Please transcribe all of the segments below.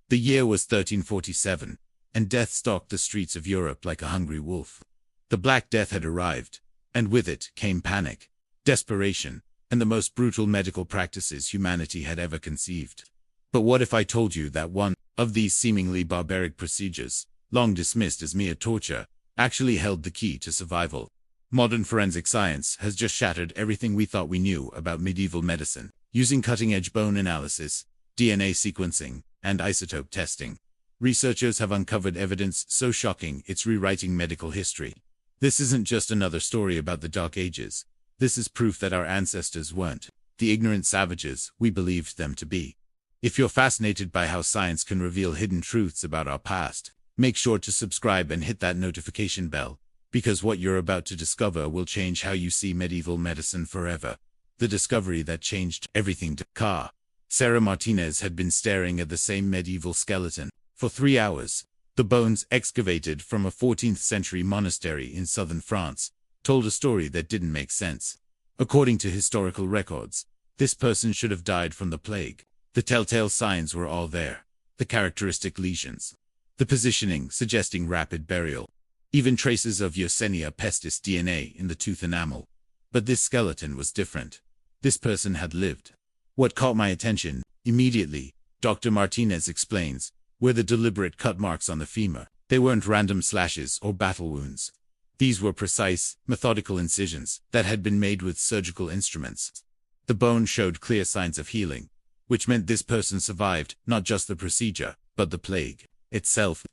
The year was 1347, and death stalked the streets of Europe like a hungry wolf. The Black Death had arrived, and with it came panic, desperation, and the most brutal medical practices humanity had ever conceived. But what if I told you that one of these seemingly barbaric procedures, long dismissed as mere torture, actually held the key to survival? Modern forensic science has just shattered everything we thought we knew about medieval medicine, using cutting-edge bone analysis, DNA sequencing, and isotope testing. Researchers have uncovered evidence so shocking it's rewriting medical history. This isn't just another story about the Dark Ages. This is proof that our ancestors weren't the ignorant savages we believed them to be. If you're fascinated by how science can reveal hidden truths about our past, make sure to subscribe and hit that notification bell, because what you're about to discover will change how you see medieval medicine forever. The discovery that changed everything to Car. Sarah Martinez had been staring at the same medieval skeleton for 3 hours. The bones, excavated from a 14th-century monastery in southern France, told a story that didn't make sense. According to historical records, this person should have died from the plague. The telltale signs were all there. The characteristic lesions. The positioning suggesting rapid burial. Even traces of Yersinia pestis DNA in the tooth enamel. But this skeleton was different. This person had lived. What caught my attention, immediately, Dr. Martinez explains, were the deliberate cut marks on the femur. They weren't random slashes or battle wounds. These were precise, methodical incisions that had been made with surgical instruments. The bone showed clear signs of healing, which meant this person survived not just the procedure, but the plague itself.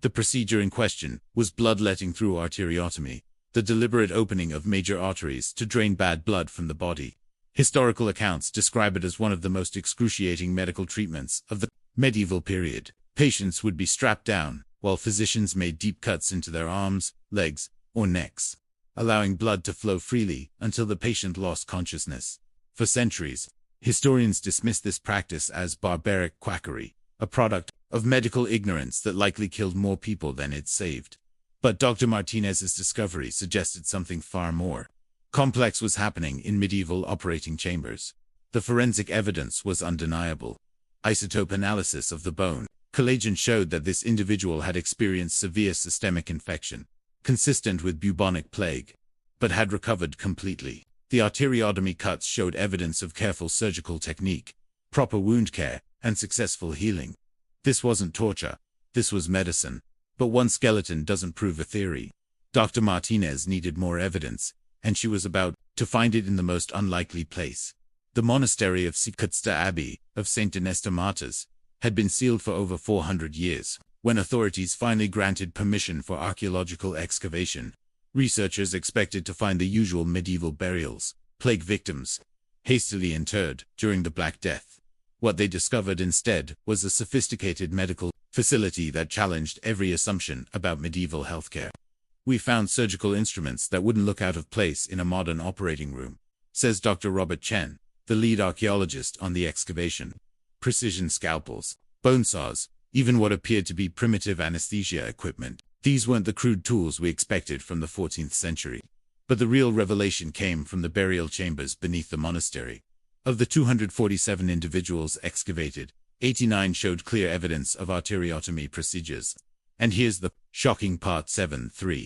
The procedure in question was bloodletting through arteriotomy, the deliberate opening of major arteries to drain bad blood from the body. Historical accounts describe it as one of the most excruciating medical treatments of the medieval period. Patients would be strapped down, while physicians made deep cuts into their arms, legs, or necks, allowing blood to flow freely until the patient lost consciousness. For centuries, historians dismissed this practice as barbaric quackery, a product of medical ignorance that likely killed more people than it saved. But Dr. Martinez's discovery suggested something far more complex was happening in medieval operating chambers. The forensic evidence was undeniable. Isotope analysis of the bone collagen showed that this individual had experienced severe systemic infection, consistent with bubonic plague, but had recovered completely. The arteriotomy cuts showed evidence of careful surgical technique, proper wound care, and successful healing. This wasn't torture. This was medicine. But one skeleton doesn't prove a theory. Dr. Martinez needed more evidence, and she was about to find it in the most unlikely place. The monastery of Cicusta Abbey of St. Denis de Martyrs had been sealed for over 400 years. When authorities finally granted permission for archaeological excavation, researchers expected to find the usual medieval burials, plague victims, hastily interred during the Black Death. What they discovered instead was a sophisticated medical facility that challenged every assumption about medieval healthcare. We found surgical instruments that wouldn't look out of place in a modern operating room, says Dr. Robert Chen, the lead archaeologist on the excavation. Precision scalpels, bone saws, even what appeared to be primitive anesthesia equipment. These weren't the crude tools we expected from the 14th century. But the real revelation came from the burial chambers beneath the monastery. Of the 247 individuals excavated, 89 showed clear evidence of arteriotomy procedures. And here's the shocking part 7-3.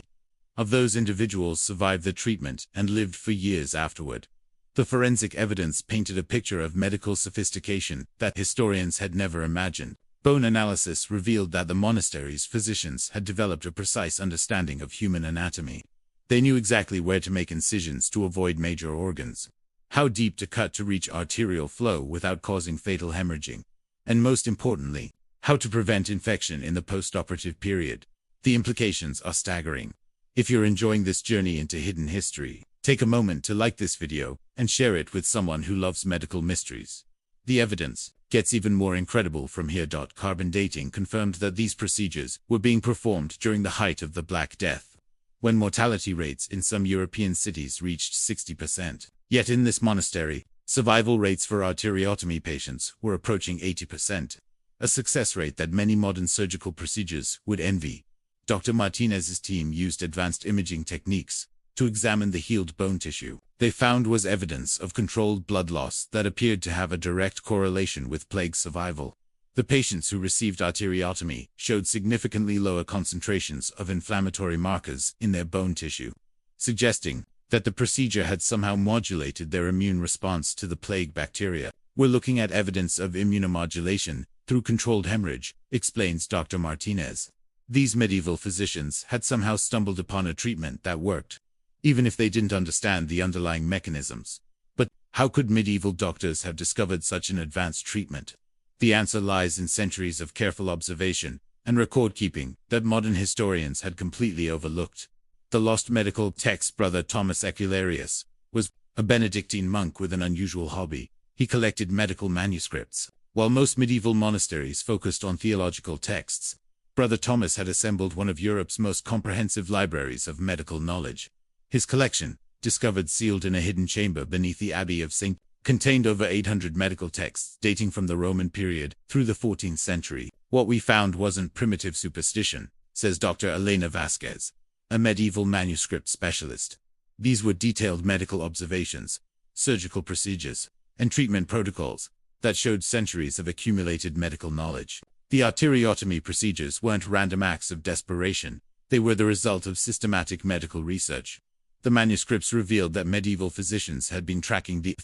Of those individuals survived the treatment and lived for years afterward. The forensic evidence painted a picture of medical sophistication that historians had never imagined. Bone analysis revealed that the monastery's physicians had developed a precise understanding of human anatomy. They knew exactly where to make incisions to avoid major organs, how deep to cut to reach arterial flow without causing fatal hemorrhaging, and most importantly, how to prevent infection in the post-operative period. The implications are staggering. If you're enjoying this journey into hidden history, take a moment to like this video and share it with someone who loves medical mysteries. The evidence gets even more incredible from here. Carbon dating confirmed that these procedures were being performed during the height of the Black Death, when mortality rates in some European cities reached 60%. Yet in this monastery, survival rates for arteriotomy patients were approaching 80%, a success rate that many modern surgical procedures would envy. Dr. Martinez's team used advanced imaging techniques to examine the healed bone tissue. They found was evidence of controlled blood loss that appeared to have a direct correlation with plague survival. The patients who received arteriotomy showed significantly lower concentrations of inflammatory markers in their bone tissue, suggesting that the procedure had somehow modulated their immune response to the plague bacteria. We're looking at evidence of immunomodulation through controlled hemorrhage, explains Dr. Martinez. These medieval physicians had somehow stumbled upon a treatment that worked, even if they didn't understand the underlying mechanisms. But how could medieval doctors have discovered such an advanced treatment? The answer lies in centuries of careful observation and record-keeping that modern historians had completely overlooked. The lost medical text Brother Thomas Ecularius was a Benedictine monk with an unusual hobby. He collected medical manuscripts. While most medieval monasteries focused on theological texts, Brother Thomas had assembled one of Europe's most comprehensive libraries of medical knowledge. His collection, discovered sealed in a hidden chamber beneath the Abbey of St. contained over 800 medical texts dating from the Roman period through the 14th century. What we found wasn't primitive superstition, says Dr. Elena Vasquez, a medieval manuscript specialist. These were detailed medical observations, surgical procedures, and treatment protocols that showed centuries of accumulated medical knowledge. The arteriotomy procedures weren't random acts of desperation. They were the result of systematic medical research. The manuscripts revealed that medieval physicians had been tracking the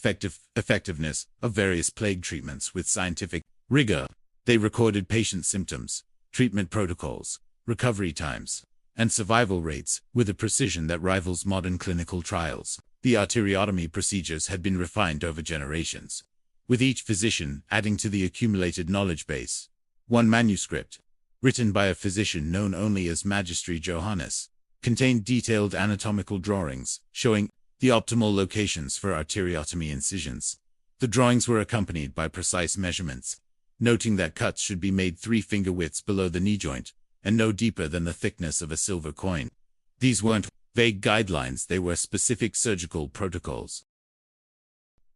effectiveness of various plague treatments with scientific rigor. They recorded patient symptoms, treatment protocols, recovery times, and survival rates with a precision that rivals modern clinical trials. The arteriotomy procedures had been refined over generations, with each physician adding to the accumulated knowledge base. One manuscript, written by a physician known only as Magistri Johannes, contained detailed anatomical drawings showing the optimal locations for arteriotomy incisions. The drawings were accompanied by precise measurements, noting that cuts should be made 3 finger widths below the knee joint and no deeper than the thickness of a silver coin. These weren't vague guidelines, they were specific surgical protocols.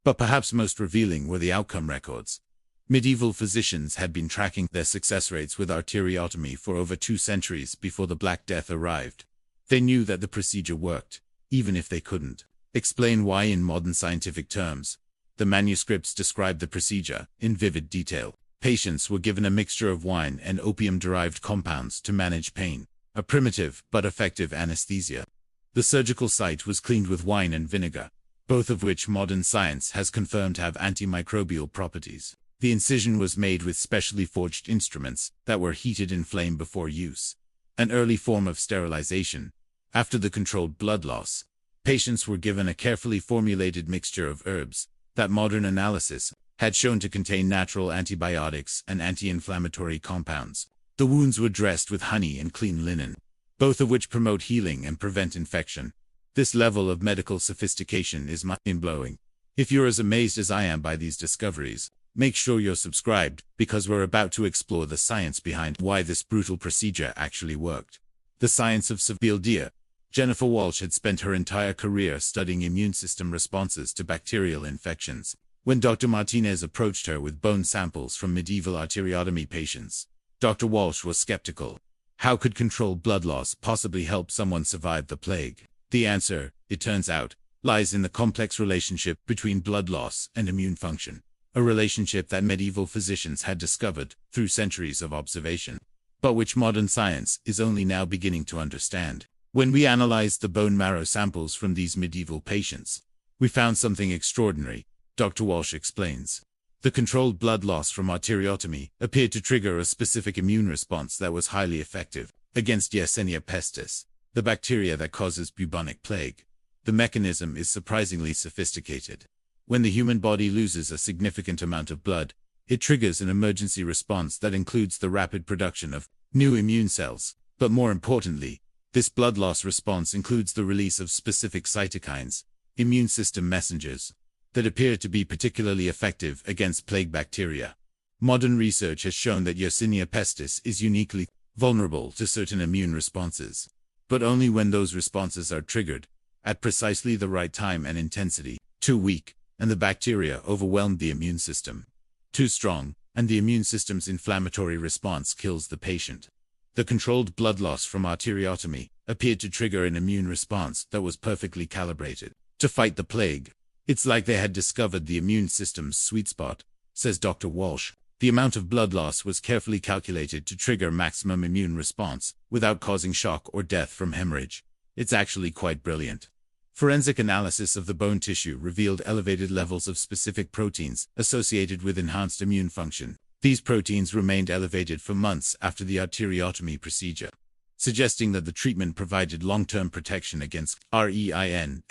But perhaps most revealing were the outcome records. Medieval physicians had been tracking their success rates with arteriotomy for over 2 centuries before the Black Death arrived. They knew that the procedure worked, even if they couldn't explain why in modern scientific terms. The manuscripts described the procedure in vivid detail. Patients were given a mixture of wine and opium-derived compounds to manage pain, a primitive but effective anesthesia. The surgical site was cleaned with wine and vinegar, both of which modern science has confirmed have antimicrobial properties. The incision was made with specially forged instruments that were heated in flame before use, an early form of sterilization. After the controlled blood loss, patients were given a carefully formulated mixture of herbs that modern analysis had shown to contain natural antibiotics and anti-inflammatory compounds. The wounds were dressed with honey and clean linen, both of which promote healing and prevent infection. This level of medical sophistication is mind-blowing. If you're as amazed as I am by these discoveries, make sure you're subscribed, because we're about to explore the science behind why this brutal procedure actually worked. The science of severe deer. Jennifer Walsh had spent her entire career studying immune system responses to bacterial infections. When Dr. Martinez approached her with bone samples from medieval arteriotomy patients, Dr. Walsh was skeptical. How could controlled blood loss possibly help someone survive the plague? The answer, it turns out, lies in the complex relationship between blood loss and immune function, a relationship that medieval physicians had discovered through centuries of observation, but which modern science is only now beginning to understand. When we analyzed the bone marrow samples from these medieval patients, we found something extraordinary, Dr. Walsh explains. The controlled blood loss from arteriotomy appeared to trigger a specific immune response that was highly effective against Yersinia pestis, the bacteria that causes bubonic plague. The mechanism is surprisingly sophisticated. When the human body loses a significant amount of blood, it triggers an emergency response that includes the rapid production of new immune cells. But more importantly, this blood loss response includes the release of specific cytokines, immune system messengers, that appear to be particularly effective against plague bacteria. Modern research has shown that Yersinia pestis is uniquely vulnerable to certain immune responses, but only when those responses are triggered at precisely the right time and intensity. Too weak, and the bacteria overwhelmed the immune system. Too strong, and the immune system's inflammatory response kills the patient. The controlled blood loss from arteriotomy appeared to trigger an immune response that was perfectly calibrated to fight the plague. It's like they had discovered the immune system's sweet spot, says Dr. Walsh. The amount of blood loss was carefully calculated to trigger maximum immune response without causing shock or death from hemorrhage. It's actually quite brilliant. Forensic analysis of the bone tissue revealed elevated levels of specific proteins associated with enhanced immune function. These proteins remained elevated for months after the arteriotomy procedure, suggesting that the treatment provided long-term protection against reinfection.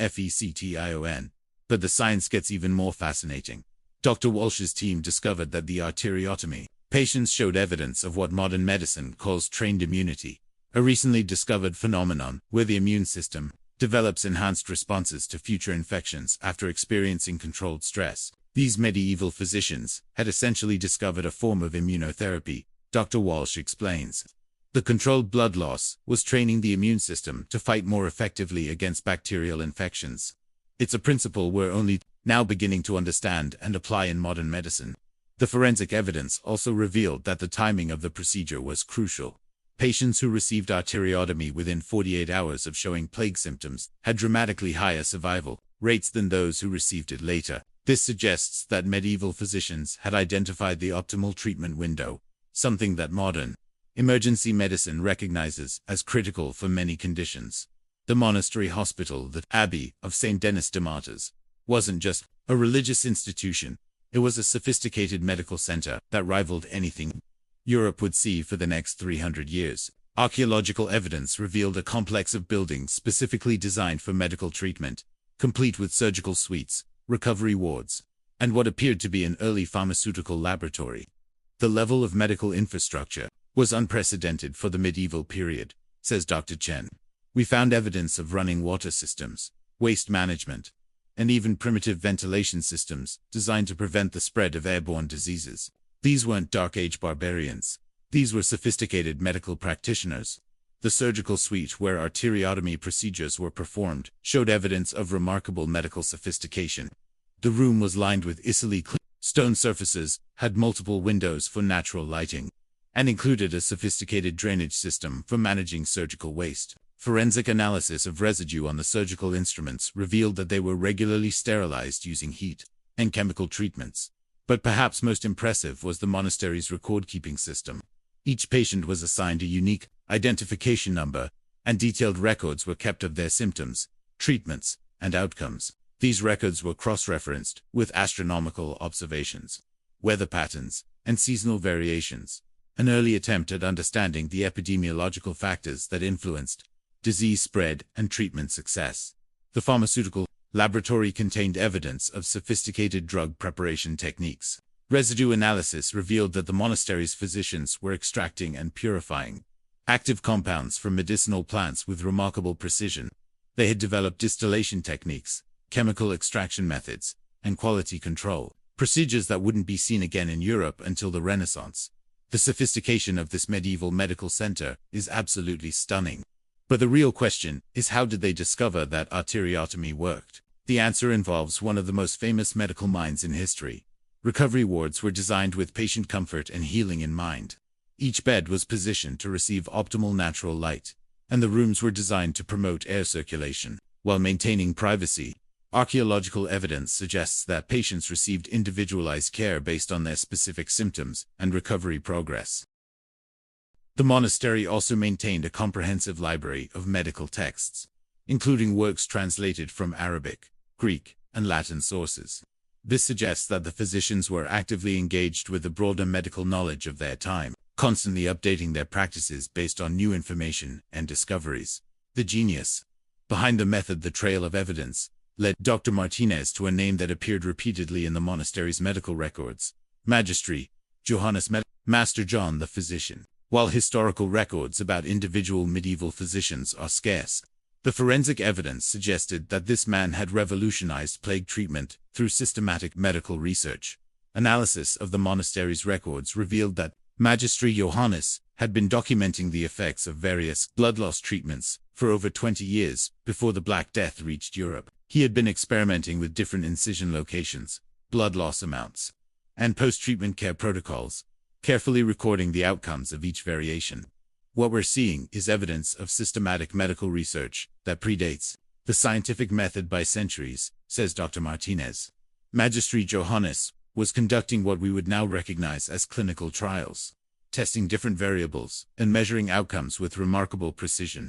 But the science gets even more fascinating. Dr. Walsh's team discovered that the arteriotomy patients showed evidence of what modern medicine calls trained immunity, a recently discovered phenomenon where the immune system develops enhanced responses to future infections after experiencing controlled stress. These medieval physicians had essentially discovered a form of immunotherapy, Dr. Walsh explains. The controlled blood loss was training the immune system to fight more effectively against bacterial infections. It's a principle we're only now beginning to understand and apply in modern medicine. The forensic evidence also revealed that the timing of the procedure was crucial. Patients who received arteriotomy within 48 hours of showing plague symptoms had dramatically higher survival rates than those who received it later. This suggests that medieval physicians had identified the optimal treatment window, something that modern emergency medicine recognizes as critical for many conditions. The monastery hospital, the Abbey of St. Denis de Martyrs, wasn't just a religious institution. It was a sophisticated medical center that rivaled anything Europe would see for the next 300 years. Archaeological evidence revealed a complex of buildings specifically designed for medical treatment, complete with surgical suites, recovery wards, and what appeared to be an early pharmaceutical laboratory. The level of medical infrastructure was unprecedented for the medieval period, says Dr. Chen. We found evidence of running water systems, waste management, and even primitive ventilation systems designed to prevent the spread of airborne diseases. These weren't Dark Age barbarians. These were sophisticated medical practitioners. The surgical suite where arteriotomy procedures were performed showed evidence of remarkable medical sophistication. The room was lined with icily clean stone surfaces, had multiple windows for natural lighting, and included a sophisticated drainage system for managing surgical waste. Forensic analysis of residue on the surgical instruments revealed that they were regularly sterilized using heat and chemical treatments. But perhaps most impressive was the monastery's record-keeping system. Each patient was assigned a unique identification number, and detailed records were kept of their symptoms, treatments, and outcomes. These records were cross-referenced with astronomical observations, weather patterns, and seasonal variations, an early attempt at understanding the epidemiological factors that influenced disease spread and treatment success. The pharmaceutical laboratory contained evidence of sophisticated drug preparation techniques. Residue analysis revealed that the monastery's physicians were extracting and purifying active compounds from medicinal plants with remarkable precision. They had developed distillation techniques, chemical extraction methods, and quality control, procedures that wouldn't be seen again in Europe until the Renaissance. The sophistication of this medieval medical center is absolutely stunning. But the real question is, how did they discover that arteriotomy worked? The answer involves one of the most famous medical minds in history. Recovery wards were designed with patient comfort and healing in mind. Each bed was positioned to receive optimal natural light, and the rooms were designed to promote air circulation, while maintaining privacy. Archaeological evidence suggests that patients received individualized care based on their specific symptoms and recovery progress. The monastery also maintained a comprehensive library of medical texts, including works translated from Arabic, Greek, and Latin sources. This suggests that the physicians were actively engaged with the broader medical knowledge of their time, constantly updating their practices based on new information and discoveries. The genius behind the method, the trail of evidence, led Dr. Martinez to a name that appeared repeatedly in the monastery's medical records: Magistri Johannes, Master John the physician. While historical records about individual medieval physicians are scarce, the forensic evidence suggested that this man had revolutionized plague treatment through systematic medical research. Analysis of the monastery's records revealed that Magistri Johannes had been documenting the effects of various blood loss treatments for over 20 years before the Black Death reached Europe. He had been experimenting with different incision locations, blood loss amounts, and post-treatment care protocols, carefully recording the outcomes of each variation. What we're seeing is evidence of systematic medical research that predates the scientific method by centuries, says Dr. Martinez. Magistri Johannes was conducting what we would now recognize as clinical trials, testing different variables and measuring outcomes with remarkable precision.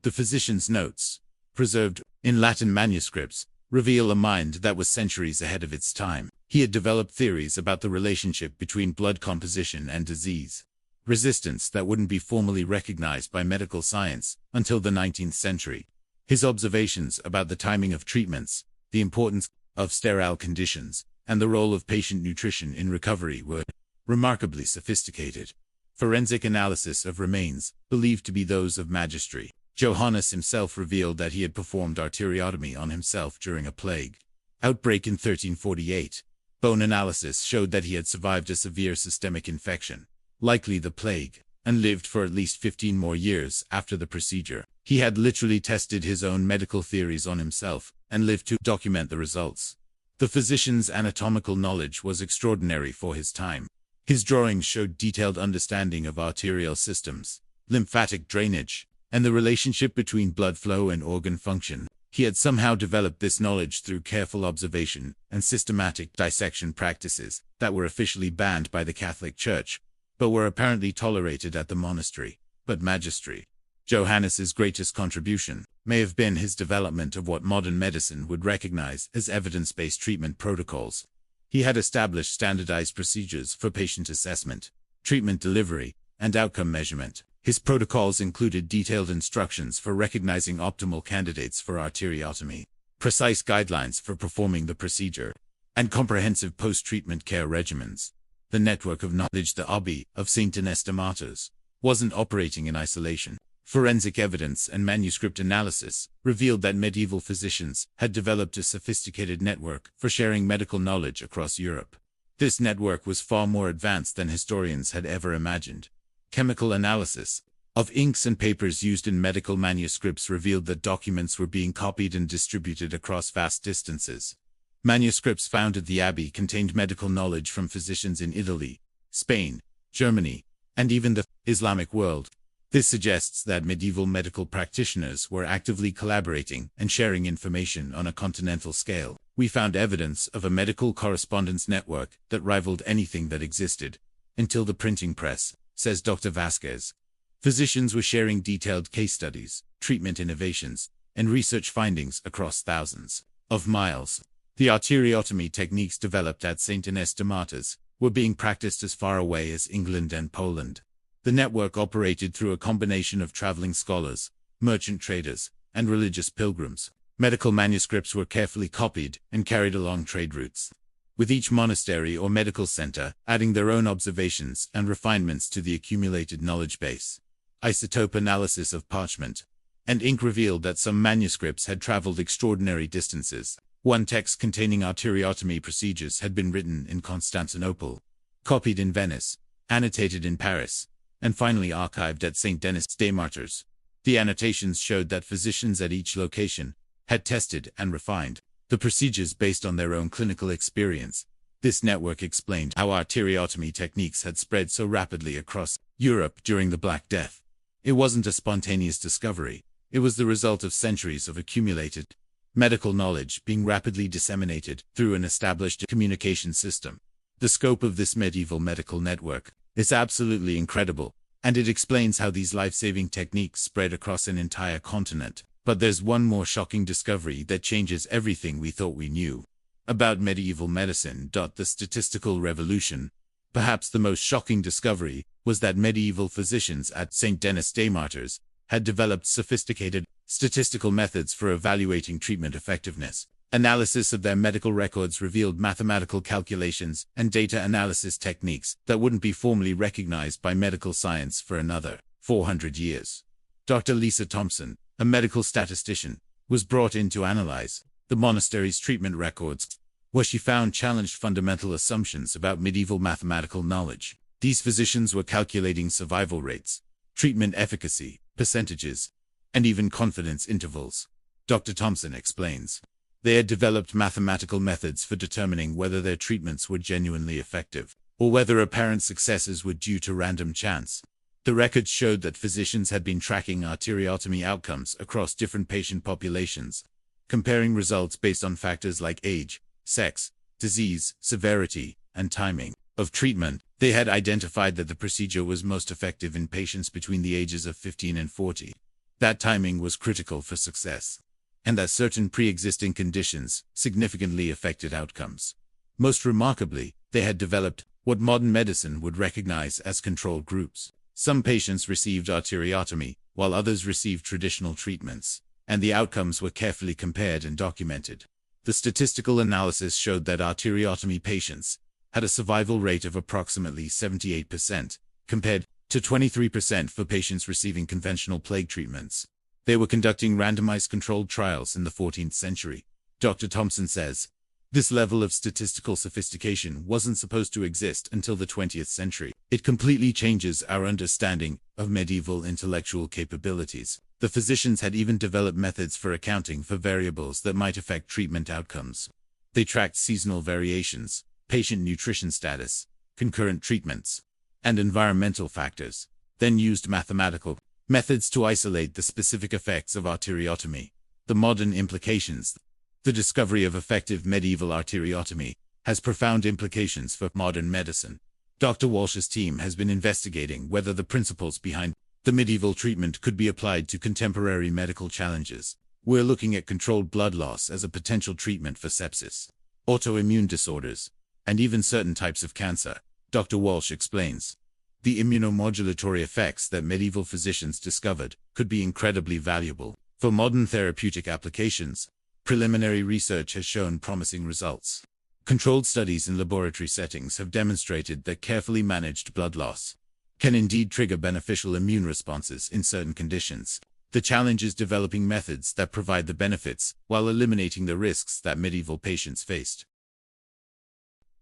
The physician's notes, preserved in Latin manuscripts, reveal a mind that was centuries ahead of its time. He had developed theories about the relationship between blood composition and disease, resistance that wouldn't be formally recognized by medical science until the 19th century. His observations about the timing of treatments, the importance of sterile conditions, and the role of patient nutrition in recovery were remarkably sophisticated. Forensic analysis of remains, believed to be those of Magistri, Johannes himself revealed that he had performed arteriotomy on himself during a plague outbreak in 1348. Bone analysis showed that he had survived a severe systemic infection, likely the plague, and lived for at least 15 more years after the procedure. He had literally tested his own medical theories on himself and lived to document the results. The physician's anatomical knowledge was extraordinary for his time. His drawings showed detailed understanding of arterial systems, lymphatic drainage, and the relationship between blood flow and organ function. He had somehow developed this knowledge through careful observation and systematic dissection practices that were officially banned by the Catholic Church, but were apparently tolerated at the monastery. But Magistri, Johannes's greatest contribution, may have been his development of what modern medicine would recognize as evidence-based treatment protocols. He had established standardized procedures for patient assessment, treatment delivery, and outcome measurement. His protocols included detailed instructions for recognizing optimal candidates for arteriotomy, precise guidelines for performing the procedure, and comprehensive post-treatment care regimens. The network of knowledge, the Abbey of St. Denis de Martyrs, wasn't operating in isolation. Forensic evidence and manuscript analysis revealed that medieval physicians had developed a sophisticated network for sharing medical knowledge across Europe. This network was far more advanced than historians had ever imagined. Chemical analysis of inks and papers used in medical manuscripts revealed that documents were being copied and distributed across vast distances. Manuscripts found at the Abbey contained medical knowledge from physicians in Italy, Spain, Germany, and even the Islamic world. This suggests that medieval medical practitioners were actively collaborating and sharing information on a continental scale. We found evidence of a medical correspondence network that rivaled anything that existed until the printing press, says Dr. Vasquez. Physicians were sharing detailed case studies, treatment innovations, and research findings across thousands of miles. The arteriotomy techniques developed at St. Denis de Martyrs were being practiced as far away as England and Poland. The network operated through a combination of traveling scholars, merchant traders, and religious pilgrims. Medical manuscripts were carefully copied and carried along trade routes, with each monastery or medical center adding their own observations and refinements to the accumulated knowledge base. Isotope analysis of parchment and ink revealed that some manuscripts had traveled extraordinary distances. One text containing arteriotomy procedures had been written in Constantinople, copied in Venice, annotated in Paris, and finally archived at St. Denis de Martyrs. The annotations showed that physicians at each location had tested and refined the procedures based on their own clinical experience. This network explained how arteriotomy techniques had spread so rapidly across Europe during the Black Death. It wasn't a spontaneous discovery. It was the result of centuries of accumulated medical knowledge being rapidly disseminated through an established communication system. The scope of this medieval medical network is absolutely incredible, and it explains how these life-saving techniques spread across an entire continent. But there's one more shocking discovery that changes everything we thought we knew about medieval medicine. The statistical revolution. Perhaps the most shocking discovery was that medieval physicians at St. Denis de Martyrs had developed sophisticated statistical methods for evaluating treatment effectiveness. Analysis of their medical records revealed mathematical calculations and data analysis techniques that wouldn't be formally recognized by medical science for another 400 years. Dr. Lisa Thompson, a medical statistician, was brought in to analyze the monastery's treatment records, where she found challenged fundamental assumptions about medieval mathematical knowledge. These physicians were calculating survival rates, treatment efficacy, percentages, and even confidence intervals. Dr. Thompson explains. They had developed mathematical methods for determining whether their treatments were genuinely effective, or whether apparent successes were due to random chance. The records showed that physicians had been tracking arteriotomy outcomes across different patient populations, comparing results based on factors like age, sex, disease, severity, and timing of treatment. They had identified that the procedure was most effective in patients between the ages of 15 and 40. That timing was critical for success, and that certain pre-existing conditions significantly affected outcomes. Most remarkably, they had developed what modern medicine would recognize as control groups. Some patients received arteriotomy, while others received traditional treatments, and the outcomes were carefully compared and documented. The statistical analysis showed that arteriotomy patients had a survival rate of approximately 78%, compared to 23% for patients receiving conventional plague treatments. They were conducting randomized controlled trials in the 14th century. Dr. Thompson says, this level of statistical sophistication wasn't supposed to exist until the 20th century. It completely changes our understanding of medieval intellectual capabilities. The physicians had even developed methods for accounting for variables that might affect treatment outcomes. They tracked seasonal variations, patient nutrition status, concurrent treatments, and environmental factors, then used mathematical methods to isolate the specific effects of arteriotomy. The modern implications. The discovery of effective medieval arteriotomy has profound implications for modern medicine. Dr. Walsh's team has been investigating whether the principles behind the medieval treatment could be applied to contemporary medical challenges. We're looking at controlled blood loss as a potential treatment for sepsis, autoimmune disorders, and even certain types of cancer. Dr. Walsh explains, the immunomodulatory effects that medieval physicians discovered could be incredibly valuable for modern therapeutic applications. Preliminary research has shown promising results. Controlled studies in laboratory settings have demonstrated that carefully managed blood loss can indeed trigger beneficial immune responses in certain conditions. The challenge is developing methods that provide the benefits while eliminating the risks that medieval patients faced.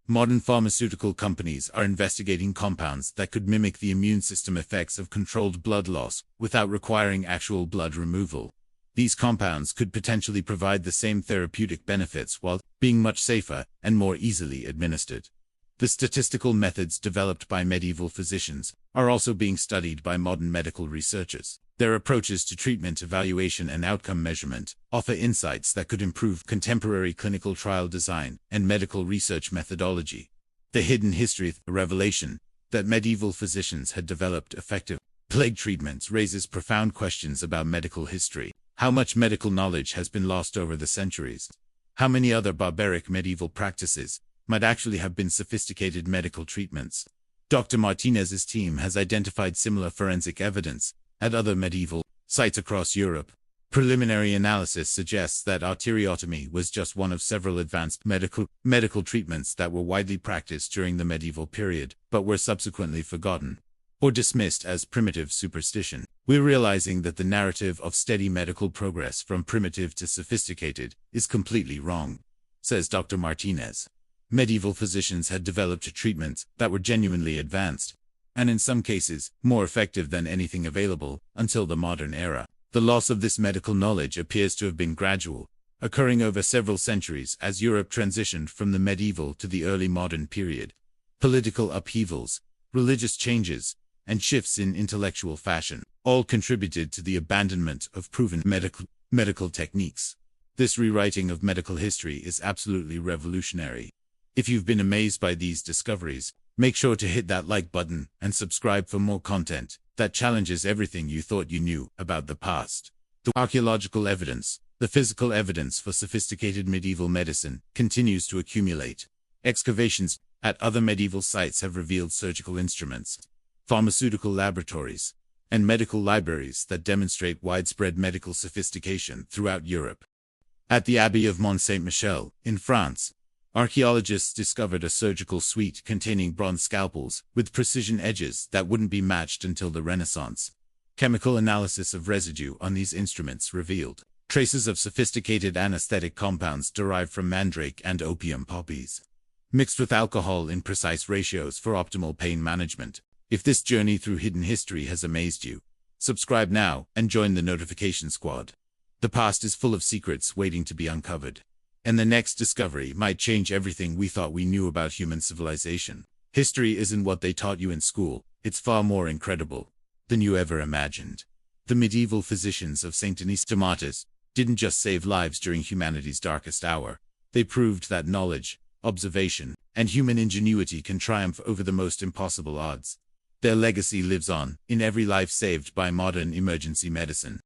Modern pharmaceutical companies are investigating compounds that could mimic the immune system effects of controlled blood loss without requiring actual blood removal. These compounds could potentially provide the same therapeutic benefits while being much safer and more easily administered. The statistical methods developed by medieval physicians are also being studied by modern medical researchers. Their approaches to treatment evaluation and outcome measurement offer insights that could improve contemporary clinical trial design and medical research methodology. The hidden history, the revelation that medieval physicians had developed effective plague treatments raises profound questions about medical history. How much medical knowledge has been lost over the centuries? How many other barbaric medieval practices might actually have been sophisticated medical treatments? Dr. Martinez's team has identified similar forensic evidence at other medieval sites across Europe. Preliminary analysis suggests that arteriotomy was just one of several advanced medical treatments that were widely practiced during the medieval period, but were subsequently forgotten or dismissed as primitive superstition. We're realizing that the narrative of steady medical progress from primitive to sophisticated is completely wrong, says Dr. Martinez. Medieval physicians had developed treatments that were genuinely advanced, and in some cases, more effective than anything available until the modern era. The loss of this medical knowledge appears to have been gradual, occurring over several centuries as Europe transitioned from the medieval to the early modern period. Political upheavals, religious changes, and shifts in intellectual fashion all contributed to the abandonment of proven medical techniques. This rewriting of medical history is absolutely revolutionary. If you've been amazed by these discoveries, make sure to hit that like button and subscribe for more content that challenges everything you thought you knew about the past. The archaeological evidence, the physical evidence for sophisticated medieval medicine, continues to accumulate. Excavations at other medieval sites have revealed surgical instruments, pharmaceutical laboratories, and medical libraries that demonstrate widespread medical sophistication throughout Europe. At the Abbey of Mont Saint-Michel, in France, archaeologists discovered a surgical suite containing bronze scalpels with precision edges that wouldn't be matched until the Renaissance. Chemical analysis of residue on these instruments revealed traces of sophisticated anesthetic compounds derived from mandrake and opium poppies, mixed with alcohol in precise ratios for optimal pain management. If this journey through hidden history has amazed you, subscribe now and join the notification squad. The past is full of secrets waiting to be uncovered, and the next discovery might change everything we thought we knew about human civilization. History isn't what they taught you in school, it's far more incredible than you ever imagined. The medieval physicians of St. Denis de Martyrs didn't just save lives during humanity's darkest hour. They proved that knowledge, observation, and human ingenuity can triumph over the most impossible odds. Their legacy lives on, in every life saved by modern emergency medicine.